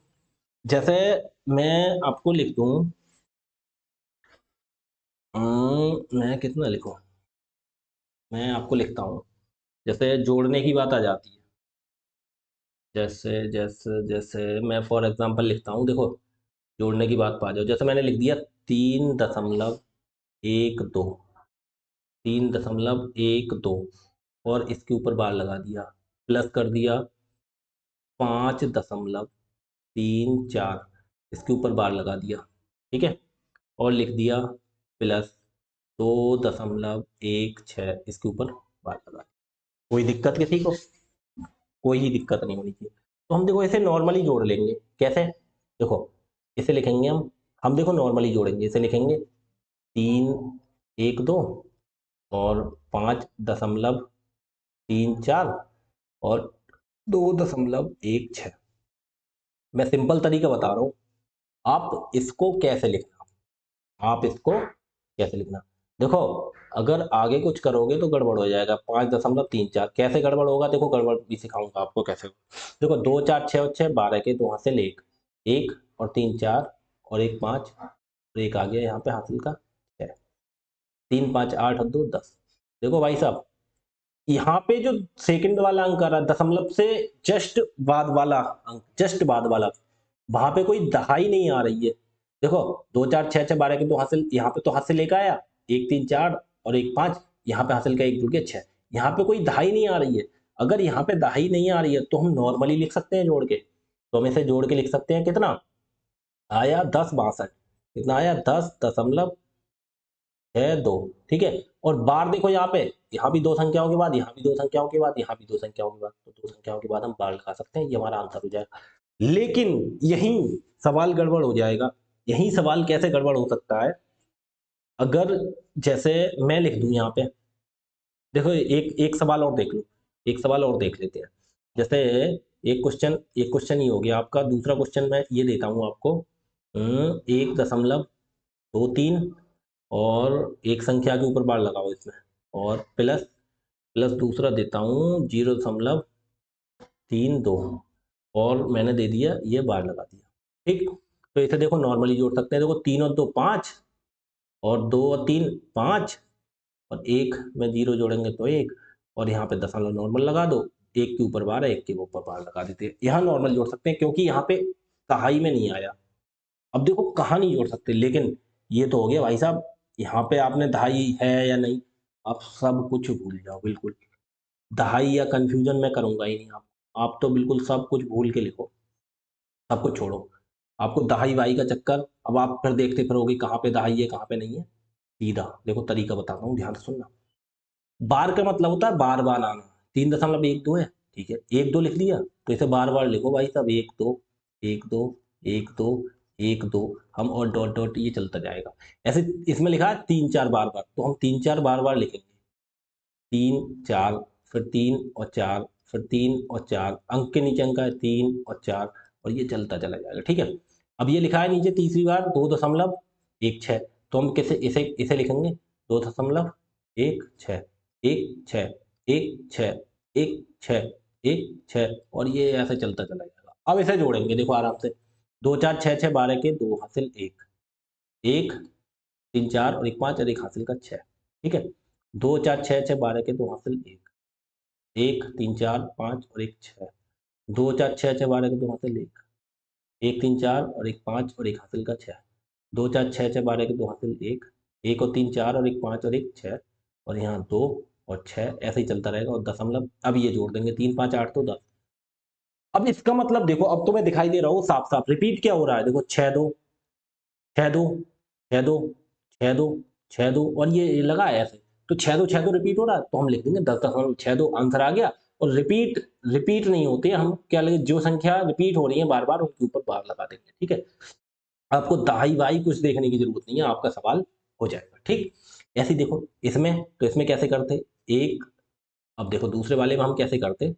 जैसे मैं आपको लिख दूं, मैं कितना लिखूं, मैं आपको लिखता हूं। जैसे जोड़ने की बात आ जाती है, जैसे जैसे जैसे मैं फॉर एग्जांपल लिखता हूं, देखो जोड़ने की बात पा जाओ। जैसे मैंने लिख दिया 3.12, 3.12 और इसके ऊपर बार लगा दिया, प्लस कर दिया 5.34, इसके ऊपर बार लगा दिया। ठीक है, और लिख दिया प्लस 2.16, इसके ऊपर बार लगा दिया। कोई दिक्कत किसी को, कोई ही दिक्कत नहीं होनी चाहिए। तो हम देखो इसे नॉर्मली जोड़ लेंगे। कैसे, देखो इसे लिखेंगे हम देखो नॉर्मली जोड़ेंगे। इसे लिखेंगे 3 1 2 और 5.34 और 2.16। मैं सिंपल तरीका बता रहा हूँ, आप इसको कैसे लिखना, आप इसको कैसे लिखना। देखो अगर आगे कुछ करोगे तो गड़बड़ हो जाएगा। 5.34 कैसे गड़बड़ होगा, देखो गड़बड़ भी सिखाऊंगा आपको कैसे। देखो 2 4 6 और 6, 12 के 2 हासिल 1, 1 और 3 4 और 1 5 और एक आ गया यहाँ पे हासिल का 6, 3 5 8 और 2 10। देखो भाई साहब, यहाँ पे जो सेकंड वाला अंक आ रहा है, दशमलव से जस्ट बाद वाला अंक, जस्ट बाद वाला, वहां पे कोई दहाई नहीं आ रही है। देखो 2 4 6 6 12 के 2 हासिल, यहाँ पे तो हासिल एक आया, 1 3 4 और 1 5, यहाँ पे हासिल का 1 जुड़ के 6। यहाँ पे कोई दहाई नहीं आ रही है। अगर यहाँ पे दहाई नहीं आ रही है तो हम नॉर्मली लिख सकते हैं जोड़ के। तो हम इसे जोड़ के लिख सकते हैं, कितना आया, 10 62। कितना आया, 10.62। ठीक है, और बार देखो यहाँ पे, यहाँ भी 2 संख्याओं के बाद, यहाँ भी 2 संख्याओं के बाद, यहाँ भी 2 संख्याओं के बाद, तो 2 संख्याओं के बाद हम बार लगा सकते हैं, ये हमारा आंसर हो जाएगा। लेकिन यही सवाल गड़बड़ हो जाएगा। यही सवाल कैसे गड़बड़ हो सकता है, अगर जैसे मैं लिख दूं यहाँ पे, देखो एक एक सवाल और देख लो, एक सवाल और देख लेते हैं। जैसे एक क्वेश्चन ही हो गया आपका। दूसरा क्वेश्चन मैं ये देता हूँ आपको, 1.23 और एक संख्या के ऊपर बार लगाओ इसमें, और प्लस प्लस दूसरा देता हूँ 0.32 और मैंने दे दिया ये बार लगा दिया। ठीक, तो इसे देखो नॉर्मली जोड़ सकते हैं। देखो 3 और 2 5 और 2 और 3 5, और 1 में 0 जोड़ेंगे तो 1, और यहाँ पे दशमलव नॉर्मल लगा दो, 1 के ऊपर 12, 1 के ऊपर 12 लगा देते हैं। यहाँ नॉर्मल जोड़ सकते हैं क्योंकि यहाँ पे कहाई में नहीं आया। अब देखो कहाँ नहीं जोड़ सकते, लेकिन ये तो हो गया भाई साहब, यहाँ पे आपने दहाई है या नहीं, आप सब कुछ भूल जाओ बिल्कुल। दहाई या कन्फ्यूजन मैं करूँगा ही नहीं, आप तो बिल्कुल सब कुछ भूल के लिखो, सब कुछ छोड़ो। आपको दहाई-वहाई का चक्कर, अब आप फिर देखते फिरोगे कहाँ पे दहाई है, कहाँ पे नहीं है। सीधा देखो तरीका बताता हूँ, ध्यान से सुनना। बार का मतलब होता है बार-बार आना। 3.12 है, ठीक है। 1-2 लिख दिया, तो इसे बार-बार लिखो भाई साहब, 1-2, 1-2, 1-2, 1-2, हम और डॉट-डॉट ये चलता जाएगा। ऐसे इसमें लिखा है 3-4 बार-बार, तो हम 3-4 बार-बार लिखेंगे। 3-4, फिर 3 और 4, फिर 3 और 4, अंक के नीचे अंक है 3 और 4, और ये चलता चला जाएगा, ठीक है। अब ये लिखा है नीचे तीसरी बार 2.16, तो हम कैसे इसे इसे लिखेंगे, 2.16, 1 6, 1 6, 1 6, 1 6, और ये ऐसे चलता चला जाएगा। अब इसे जोड़ेंगे, देखो आराम से, 2 4 6 6 12 के 2 हासिल 1, 1 3 4 और 1 5 और 1 हासिल का 6, ठीक है। 2 4 6 6 12 के 2 हासिल 1, 1 3 4 5 और 1 6, 2 4 6 6 12 के 2 हासिल 1, 1 3 4 और 1 5 और 1 हासिल का 6, 2 4 6 6 12 के 2 हासिल 1, 1 और 3 4 और 1 5 और 1 6, और यहाँ 2 और 6, ऐसे ही चलता रहेगा, और दशमलव अब ये जोड़ देंगे, 3 5 8 तो 10। अब इसका मतलब देखो, अब तुम्हें दिखाई दे रहा हो साफ-साफ, रिपीट क्या हो रहा है, देखो 6 2, 6 2, 6 2, 6 2, 6 2, और ये लगा है ऐसे, तो 6 2 रिपीट हो रहा है, तो हम लिख देंगे 10.62, आंसर आ गया। और रिपीट रिपीट नहीं होते, हम क्या लगे, जो संख्या रिपीट हो रही है बार-बार, उनके ऊपर बार लगा देंगे, ठीक है। आपको दाई-वाई कुछ देखने की ज़रूरत नहीं है, आपका सवाल हो जाएगा, ठीक? ऐसे ही देखो इसमें, तो इसमें कैसे करते? 1, अब देखो दूसरे वाले में हम कैसे करते?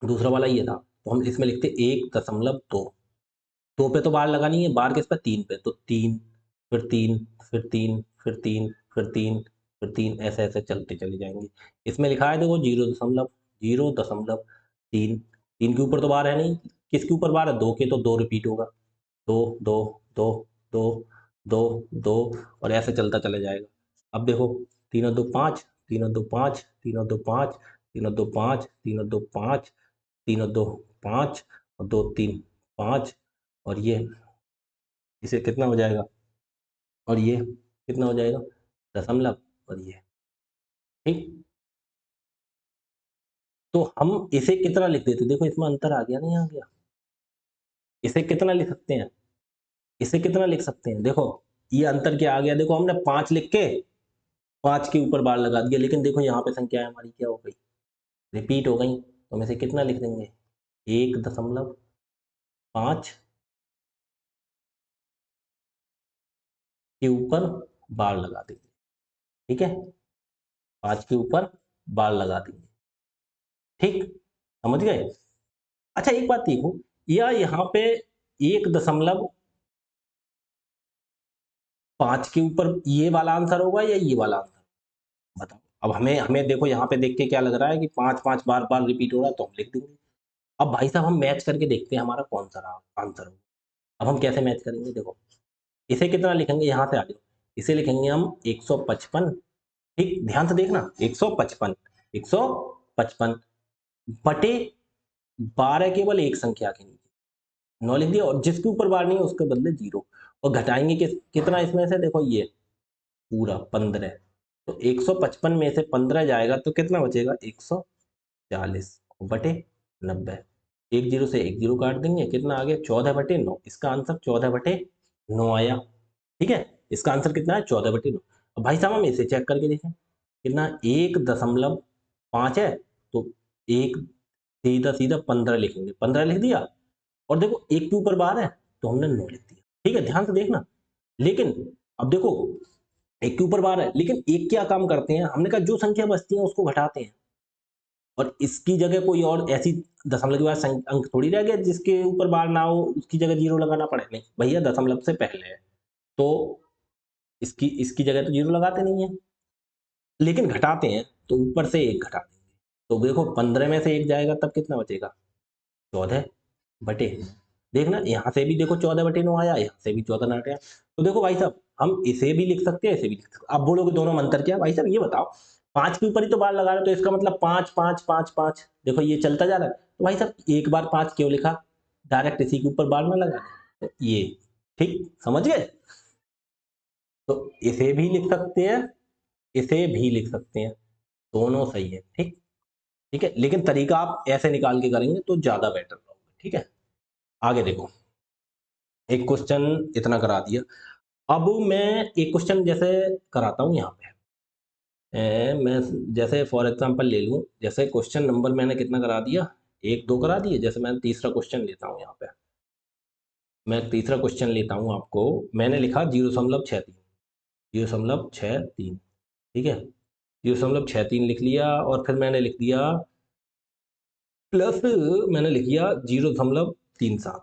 दूसरा वाला ये था, तो हम इसमें लिखते 1.2, 2 पे तो बार लगानी है, बार किस पे? 3 पे, तो 3, फिर 3, फिर 3, फिर 3, फिर 3, फिर 3, ऐसे-ऐसे चलते चले जाएँगे। इसमें लिखा है देखो 0.3, 3 के ऊपर तो बार है नहीं, किसके ऊपर बार है? 2 के, तो 2 रिपीट होगा। 2, 2, 2, 2, 2, 2, और ऐसे चलता चला जाएगा। अब देखो 3 और 2 5, 3 और 2 5, 3 और 2 5, 3 और 2 5, 3 और 2 5, 3 और 2 5, और 2 3 5, और ये इसे कितना हो जाएगा? और ये कितना हो जाएगा? दशमलव, और ये, ठीक? तो हम इसे कितना लिख देते? देखो इसमें अंतर आ गया, नहीं आ गया? इसे कितना लिख सकते हैं? इसे कितना लिख सकते हैं? देखो, ये अंतर क्या आ गया? देखो हमने 5 लिख के 5 के ऊपर बार लगा दिया, लेकिन देखो यहाँ पे संख्या हमारी क्या हो गई? रिपीट हो गई, तो हम इसे कितना लिख देंगे? 1.5 के ऊपर बार लगा देंगे, ठीक है? 5 के ऊपर बार लगा देंगे, ठीक? समझ गए? अच्छा एक बात देखो, या यहाँ पे 1.5 के ऊपर ये वाला आंसर होगा या ये वाला आंसर? बताओ। अब हमें हमें देखो यहाँ पे देख के क्या लग रहा है कि 5-5 बार-बार रिपीट हो रहा है, तो हम लिख देंगे। अब भाई साहब हम मैच करके देखते हैं हमारा कौन-सा रहा आंसर होगा। अब हम कैसे मैच करेंगे देखो, इसे कितना लिखेंगे, यहाँ से आ जाओ। इसे लिखेंगे हम 155, ठीक? ध्यान से देखना, 155, 155 बटे 12 केवल एक संख्या के नीचे, 9 लिख दिया, और जिसके ऊपर बार नहीं है उसके बदले 0, और घटाएँगे कितना इसमें से, देखो ये पूरा 15, तो 155 में से 15 जाएगा तो कितना बचेगा? 140 बटे 90, एक जीरो से एक जीरो काट देंगे, कितना आ गया? 14/9, इसका आंसर 14/9 आया, ठीक है? इसका आंसर कितना है? 14/9। अब भाई साहब हम इसे चेक करके देखें, कितना? 1.5 है, तो 1 सीधा-सीधा 15 लिखेंगे, 15 लिख दिया, और देखो 1 के ऊपर बार है, तो हमने 9 लिख दिया, ठीक है? ध्यान से देखना। लेकिन अब देखो 1 के ऊपर बार है, लेकिन 1 क्या काम करते हैं, हमने कहा जो संख्या बचती है उसको घटाते हैं, और इसकी जगह कोई और ऐसी दशमलव के बाद अंक थोड़ी रह गया जिसके ऊपर बार ना हो, उसकी जगह 0 लगाना पड़े, नहीं, भैया दशमलव से पहले है, तो इसकी इसकी जगह तो 0 लगाते नहीं है, लेकिन घटाते हैं, तो ऊपर से 1 घटा देंगे। तो देखो 15 में से 1 जाएगा तब कितना बचेगा? 14 बटे, देखना यहाँ से भी देखो 14/9 आया, यहाँ से भी 14 आया। तो देखो भाई साहब, हम इसे भी लिख सकते हैं, इसे भी लिख सकते हैं। आप बोलोगे दोनों में अंतर क्या है? भाई साहब ये बताओ, 5 के ऊपर ही तो बार लगा रहे हो, तो इसका मतलब 5 5 5 5 देखो ये चलता जा रहा है। तो भाई साहब एक बार 5 क्यों लिखा? डायरेक्ट इसी के ऊपर बार ना लगा, तो ये ठीक समझ गए? तो इसे भी लिख सकते हैं, इसे भी लिख सकते हैं, दोनों सही है। ठीक ठीक है, लेकिन तरीका आप ऐसे निकाल के करेंगे तो ज्यादा बेटर होगा। ठीक है, आगे देखो, एक क्वेश्चन इतना करा दिया। अब मैं एक क्वेश्चन जैसे कराता हूँ यहाँ पे, मैं जैसे फॉर एग्जांपल ले लूँ, जैसे क्वेश्चन नंबर मैंने कितना करा दिया, 1 2 करा दिए। जैसे मैं तीसरा क्वेश्चन लेता हूँ यहाँ पे, मैं तीसरा क्वेश्चन लेता हूँ आपको, मैंने लिखा 0.63, 0.63। ठीक है, 0.63 लिख लिया, और फिर मैंने लिख दिया प्लस, मैंने लिख दिया 0.37,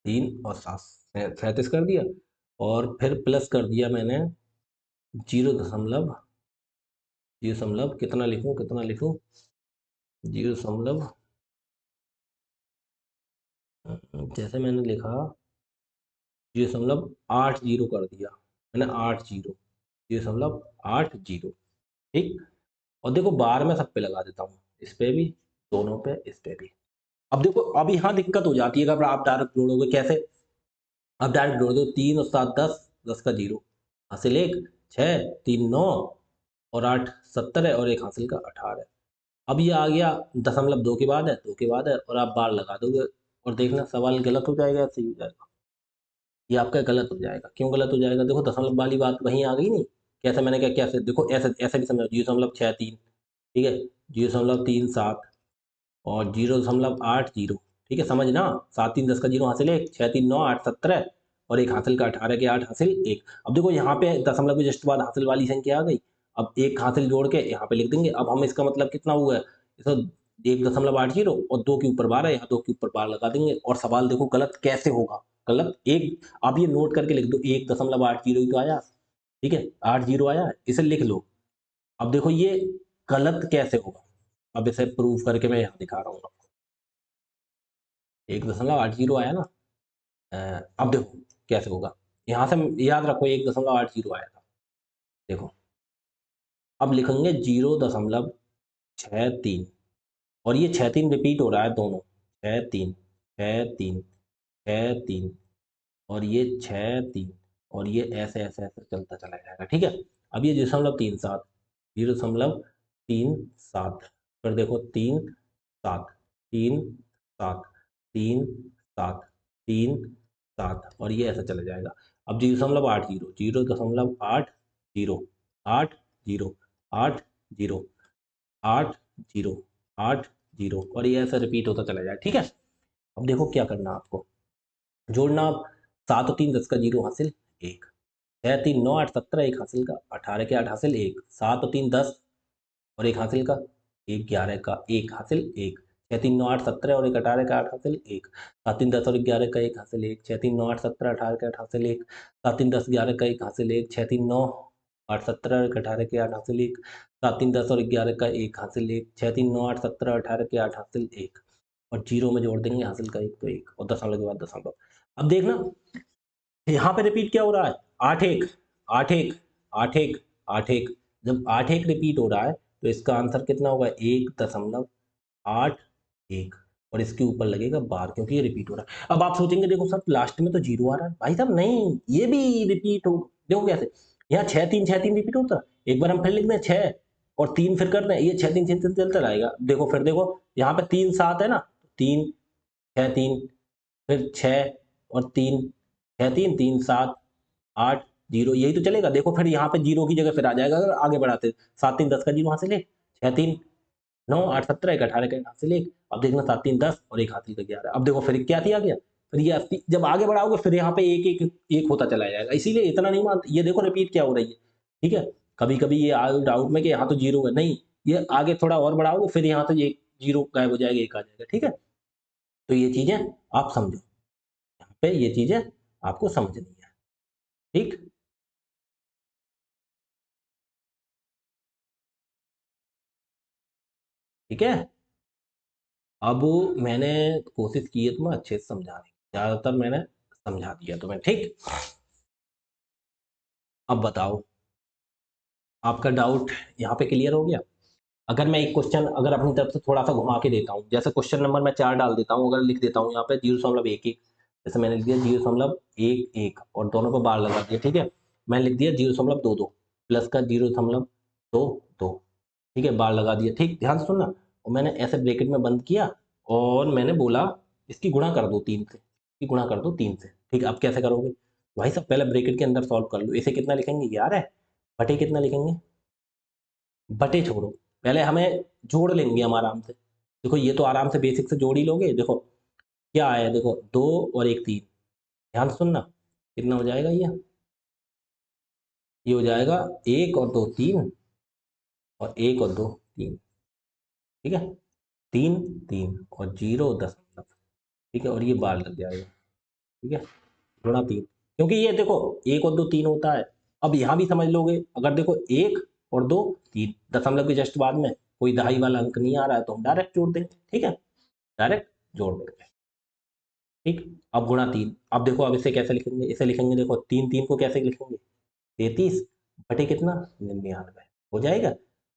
3 और 7 37 कर दिया, और फिर प्लस कर दिया मैंने 0 दशमलव कितना लिखूं, कितना लिखूं, 0 जैसे मैंने लिखा 0.80 कर दिया मैंने, 80, 0.80। ठीक, और देखो बार में सब पे लगा देता हूँ, इस पे भी, दोनों पे, इस पे भी। अब देखो अब यहाँ दिक्कत हो जाती है अगर आप डायरेक्ट जोड़ोगे। कैसे? अब डायरेक्ट जोड़ दो, 3 और 7 10, 10 का 0 हासिल 1, 6 3 9, और 8 17 है, और 1 हासिल का 18 है। अब ये आ गया दशमलव 2 के बाद है, 2 के बाद है, और आप बार लगा दोगे, और देखना सवाल गलत हो जाएगा या सही हो जाएगा? ये आपका गलत हो जाएगा। क्यों गलत हो जाएगा? देखो दशमलव वाली बात वहीं आ गई नहीं। कैसे मैंने क्या, कैसे देखो, ऐसे ऐसे भी समझो, 0.63, ठीक है, 0.37, और 0.80। ठीक है, समझना, 7 3 10 का 0 हासिल 1, 6 3 9 8 17, और 1 हासिल का 18 के 8 हासिल 1। अब देखो यहाँ पे दशमलव के जस्ट बाद हासिल वाली संख्या आ गई। अब एक हासिल जोड़ के यहाँ पे लिख देंगे। अब हम इसका मतलब कितना हुआ है, इसका 1.80 और 2 के ऊपर बार है, यहाँ 2 के ऊपर बार लगा देंगे। और सवाल देखो गलत कैसे होगा, गलत एक, आप ये नोट करके लिख दो, 1.80 ही तो आया। ठीक है, 80 आया है, इसे लिख लो। अब देखो ये गलत कैसे होगा, अब इसे प्रूव करके मैं यहाँ दिखा रहा हूँ आपको। 1.80 आया ना, अब देखो कैसे होगा। यहाँ से याद रखो 1.80 आया था। देखो अब लिखेंगे 0.63, और ये 6 3 रिपीट हो रहा है दोनों, 6 3 6 3 6 3, और ये 6 3, और ये ऐसे ऐसे ऐसे चलता चला जाएगा। ठीक है, अब ये 0.37, 0.37, फिर देखो 3 7 3 7 3 7 3 7, और ये ऐसा चला जाएगा। अब 0.80, 0.80, 80 80 80 80, और ये ऐसा रिपीट होता चला जाए। ठीक है, अब देखो क्या करना आपको, जोड़ना आप, 7 और 3 10 का 0 हासिल 1, 6 3 9 8 17, 1 हासिल का 18 के 8 हासिल 1, 7 और 3 10, और 1 हासिल का 1 11 का 1 हासिल 1, 6 3 9 8 17, और 1 18 का 8 हासिल 1, 7 3 10 और 11 का 1 हासिल 1, 6 3 9 8 17 18 का 8 हासिल 1, 7 3 10 11 का 1 हासिल 1, 6 3 9 8 17 और 18 के 8 हासिल 1, 7 3 10 और 11 का 1 हासिल 1, 6 3 9 8 17 18 के 8 हासिल 1, और जीरो में जोड़ देंगे हासिल का 1 तो 1, और दशमलव के बाद दशमलव। अब देखना यहाँ पे रिपीट क्या हो रहा है, 8 1 8 1 8 1 8 1। जब 8 1 रिपीट हो रहा है तो इसका आंसर कितना होगा, 1.81, और इसके ऊपर लगेगा बार, क्योंकि ये रिपीट हो रहा है। अब आप सोचेंगे देखो सर लास्ट में तो 0 आ रहा है। भाई साहब नहीं, ये भी रिपीट हो, देखो कैसे, यहाँ 6 3 रिपीट होता है। एक बार हम फिर लिख दें 6 और 3, फिर कर दें, ये 6 3 6 3 चलता रहेगा। देखो फिर देखो यहाँ पे 3 7 है ना, 3 6 3, फिर 6 और 3, 6 3 3 7 8 0, यही तो चलेगा। देखो फिर यहाँ पे 0 की जगह फिर आ जाएगा, अगर आगे बढ़ाते 7 3 10 का 0 हासिल 1, 6 3 9 8 17 1 18 का 1 हासिल 1। अब देखना 7 3 10 और 1 हासिल का 11। अब देखो फिर क्या थी आ गया, फिर ये जब आगे बढ़ाओगे फिर यहाँ पे एक एक एक होता चला जाएगा। इसीलिए इतना नहीं मानते, ये देखो रिपीट क्या हो रही है। ठीक है, कभी कभी ये डाउट में कि यहाँ तो 0 है, नहीं, ये आगे थोड़ा और बढ़ाओगे फिर यहाँ से एक 0 गायब हो जाएगा, 1 आ जाएगा। ठीक है, तो ये चीजें आप समझो, यहाँ पे ये चीजें आपको समझनी है। ठीक, ठीक है। अब मैंने कोशिश की है तुम्हें अच्छे से समझाने की, ज्यादातर मैंने समझा दिया तुम्हें। ठीक, अब बताओ, आपका डाउट यहाँ पे क्लियर हो गया? अगर मैं एक क्वेश्चन अगर अपनी तरफ से थोड़ा सा घुमा के देता हूँ, जैसे क्वेश्चन नंबर मैं 4 डाल देता हूँ, अगर लिख देता हूँ यहाँ पे 0.11, जैसे मैंने लिख दिया 0.11 और दोनों पर बार लगा दिया, ठीक है। मैंने लिख दिया 0.22 प्लस का 0.22, ठीक है, बार लगा दिया, ठीक, ध्यान से सुनना। और मैंने ऐसे ब्रैकेट में बंद किया और मैंने बोला इसकी गुणा कर दो 3 से, इसकी गुणा कर दो 3 से, ठीक है। अब कैसे करोगे भाई साहब? पहले ब्रैकेट के अंदर सॉल्व कर लो। इसे कितना लिखेंगे? 11 बटे कितना लिखेंगे? बटे छोड़ो, पहले हमें जोड़ लेंगे हम आराम से। देखो ये तो आराम से बेसिक से जोड़ ही लोगे। देखो क्या आया, देखो 2 और 1 3। ध्यान से सुनना, कितना हो जाएगा ये हो जाएगा 1 और 2 3 और 1 और 2 3, ठीक है। 3 3 और 0., ठीक है, और ये बार लग जाएगा, ठीक है, गुणा 3। क्योंकि ये देखो 1 और 2 3 होता है। अब यहाँ भी समझ लोगे, अगर देखो 1 और 2 3, दशमलव के जस्ट बाद में कोई दहाई वाला अंक नहीं आ रहा है तो हम डायरेक्ट जोड़ देंगे, ठीक है, डायरेक्ट जोड़ देंगे, ठीक। अब गुणा 3, अब देखो अब इसे कैसे लिखेंगे? इसे लिखेंगे, देखो 3 3 को कैसे लिखेंगे? 33 बटे कितना? 99 हो जाएगा।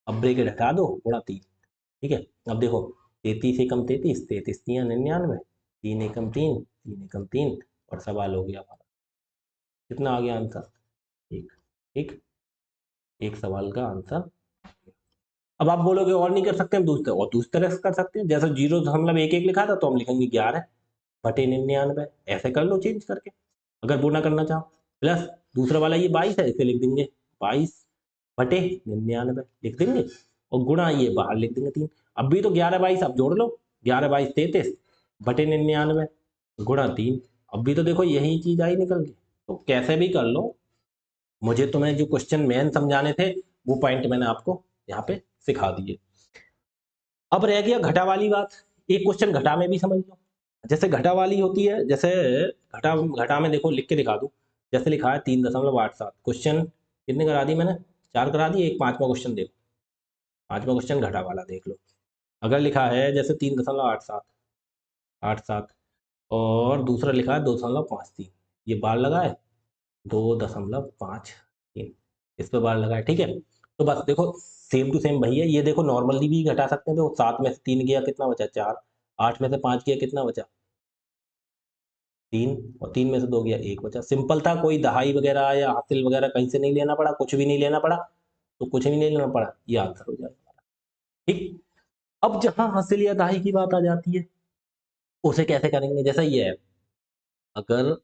अब ब्रैकेट हटा दो, गुणा 3, ठीक है। अब देखो 33 एकम 33, 33 तियां 99, 3 एकम 3, 3 एकम 3, और सवाल हो गया हमारा। कितना आ गया आंसर? एक, ठीक, एक सवाल का आंसर। अब आप बोलोगे और नहीं कर सकते हम? दूसरी तरह से कर सकते हैं। जैसे 0.11 लिखा था तो हम लिखेंगे 11 बटे 99, ऐसे कर लो चेंज करके, अगर वो ना करना चाहो। प्लस दूसरा वाला ये 22 है, इसे लिख देंगे 22 बटे 99 लिख देंगे, और गुणा ये बाहर लिख देंगे 3। अब भी तो 11 22 आप जोड़ लो, 11 22 33 बटे 99 गुणा 3। अब भी तो देखो यही चीज आई निकल के। तो कैसे भी कर लो, मुझे तुम्हें जो क्वेश्चन मेन समझाने थे वो पॉइंट मैंने आपको यहाँ पे सिखा दिए। अब रह गया घटा वाली बात। एक क्वेश्चन घटा में भी समझ लो। जैसे घटा वाली होती है, जैसे घटा घटा में देखो लिख के दिखा दूं। जैसे लिखा है 3.87, क्वेश्चन कितने करा दी मैंने? 4 करा दी। एक पांचवा क्वेश्चन देखो, पांचवा क्वेश्चन घटा वाला देख लो। अगर लिखा है जैसे 3.87 और दूसरा लिखा है 2.53, ये बार लगा है 2.53, इस पे बार लगा है, ठीक है। तो बस देखो सेम टू सेम वही है। ये देखो नॉर्मली भी घटा सकते हैं। तो 7 में से 3 गया कितना बचा? 4। 8 में से 5 गया कितना बचा? 3, और 3 में से 2 गया 1 बचा। सिंपल था, कोई दहाई वगैरह या हासिल वगैरह कहीं से नहीं लेना पड़ा, कुछ भी नहीं लेना पड़ा। तो कुछ भी नहीं लेना पड़ा, ये आंसर हो जाएगा हमारा, ठीक। अब जहां हासिल या दहाई की बात आ जाती है, उसे कैसे करेंगे? जैसा ये है, अगर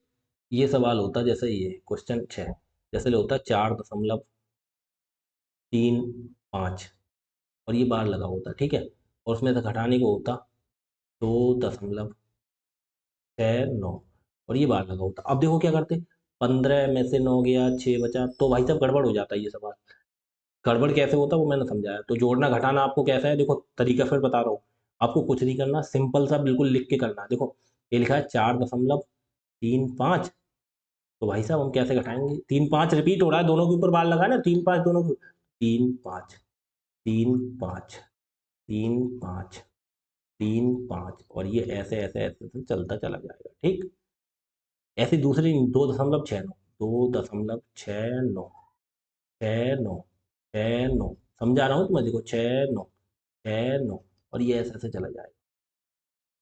ये सवाल होता जैसे ये क्वेश्चन 6, जैसे होता 4.35 और ये बार लगा होता, ठीक है, और उसमें से घटाने को होता 2.69 और ये बार लगा होता। अब देखो क्या करते, 15 में से 9 गया 6 बचा, तो भाई साहब गड़बड़ हो जाता है ये सवाल। गड़बड़ कैसे होता है वो मैंने समझाया। तो जोड़ना घटाना आपको कैसा है, देखो तरीका फिर बता रहा हूँ। आपको कुछ नहीं करना, सिंपल सा बिल्कुल लिख के करना है। देखो ये लिखा है 4.35, तो भाई साहब हम कैसे घटाएंगे? 3 5 रिपीट हो रहा है, दोनों के ऊपर बार लगा है ना, 3 5 दोनों के, 3 5 3 5 3 5 3 5, और ये ऐसे ऐसे ऐसे ऐसे चलता चला जाएगा, ठीक। ऐसे दूसरी 2.69, 2.69 6 9 6 9, समझा रहा हूँ तुम्हें, देखो 6 9 और ये ऐसे ऐसे चला जाएगा।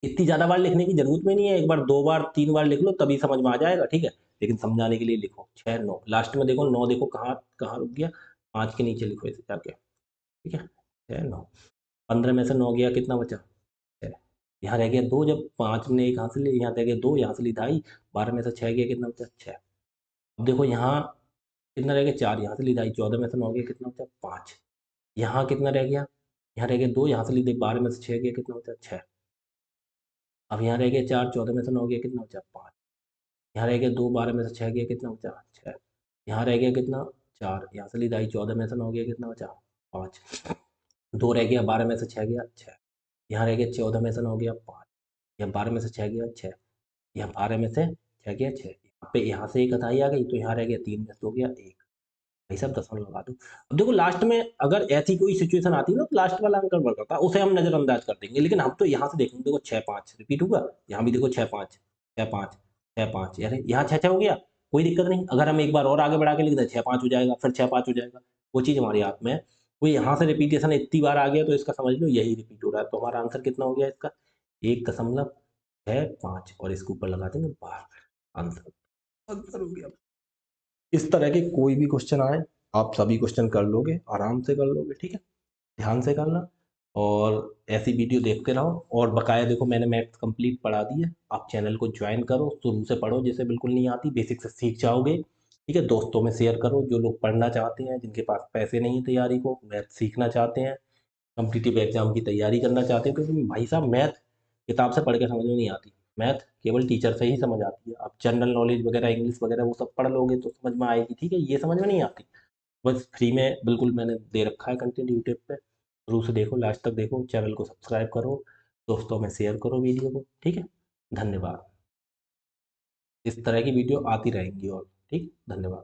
इतनी ज्यादा बार लिखने की जरूरत में नहीं है, एक बार 2 बार 3 बार लिख लो तभी समझ में आ जाएगा, ठीक है। लेकिन समझाने के लिए लिखो 6 9, लास्ट में देखो 9, देखो कहाँ कहाँ रुक गया, 5 के नीचे लिखो इसे जाके, ठीक है। 6 9, 15 में से 9 गया कितना बचा? 6। यहाँ रह गया 2, जब 5 ने 1 यहाँ से ली, यहाँ रह गया 2, यहाँ से ली 2.5, 12 में से 6 गया कितना बचा? 6। अब देखो यहाँ कितना रह गया? 4, यहाँ से ली 2.5, 14 में से 9 गया कितना बचा? 5। यहाँ कितना रह गया? यहाँ रह गया 2, यहाँ से ली 12 में से 6 गया कितना बचा? 6। अब यहाँ रह गया 4, 14 में से 9 गया कितना बचा? 5। यहाँ रह गया 2, 12 में से 6 गया कितना बचा? 6। यहाँ रह गया कितना? 4, यहाँ से ली 2.5, 14 में से 9 गया कितना बचा? 5। 2 रह गया, 12 में से 6 गया 6। यहाँ रह गया 14 में से 9 गया 5, यहाँ 12 में से 6 गया 6, यहाँ 12 में से 6 गया 6, यहाँ पे यहाँ से एक अथाई आ गई, तो यहाँ रह गया 3 में से 2 गया 1। भाई साहब दशमलव लगा दो। अब देखो लास्ट में अगर ऐसी कोई सिचुएशन आती है ना, तो लास्ट वाला अंक गड़बड़ करता है, उसे हम नजरअंदाज कर देंगे। लेकिन हम तो यहाँ से देखेंगे, देखो 6 5 रिपीट हुआ, यहाँ भी देखो 6 5 6 5 6 5, यार यहाँ 6 6 हो गया, कोई दिक्कत नहीं। अगर हम एक बार और आगे बढ़ा के लिख दें 6-5 हो जाएगा, फिर 6-5 हो जाएगा, वो चीज़ हमारे हाथ में है। वो यहाँ से रिपीटेशन इतनी बार आ गया तो इसका समझ लो यही रिपीट हो रहा है। तो हमारा आंसर कितना हो गया इसका? 1.65 और इसके ऊपर लगा देंगे 12। आंसर आंसर हो गया। इस तरह के कोई भी क्वेश्चन आए, आप सभी क्वेश्चन कर लोगे, आराम से कर लोगे, ठीक है? ध्यान से करना और ऐसी वीडियो देखते रहो। और बकाया देखो मैंने मैथ्स कंप्लीट पढ़ा दी है, आप चैनल को ज्वाइन करो, शुरू से पढ़ो, जैसे बिल्कुल नहीं आती बेसिक से सीख जाओगे, ठीक है? दोस्तों में शेयर करो, जो लोग पढ़ना चाहते हैं, जिनके पास पैसे नहीं है तैयारी को, मैथ सीखना चाहते हैं, कॉम्पिटिटिव एग्जाम की तैयारी करना चाहते हैं, क्योंकि भाई साहब मैथ किताब से पढ़ के समझ में नहीं आती, मैथ केवल टीचर से ही समझ आती है। आप जनरल नॉलेज वगैरह, इंग्लिश वगैरह वो सब पढ़ लोगे तो समझ में आएगी, ठीक है? ये समझ में नहीं आती। बस फ्री में बिल्कुल मैंने दे रखा है कंटेंट यूट्यूब पे, शुरू से देखो, लास्ट तक देखो, चैनल को सब्सक्राइब करो, दोस्तों में शेयर करो वीडियो को, ठीक है? धन्यवाद। इस तरह की वीडियो आती रहेंगी और, ठीक, धन्यवाद।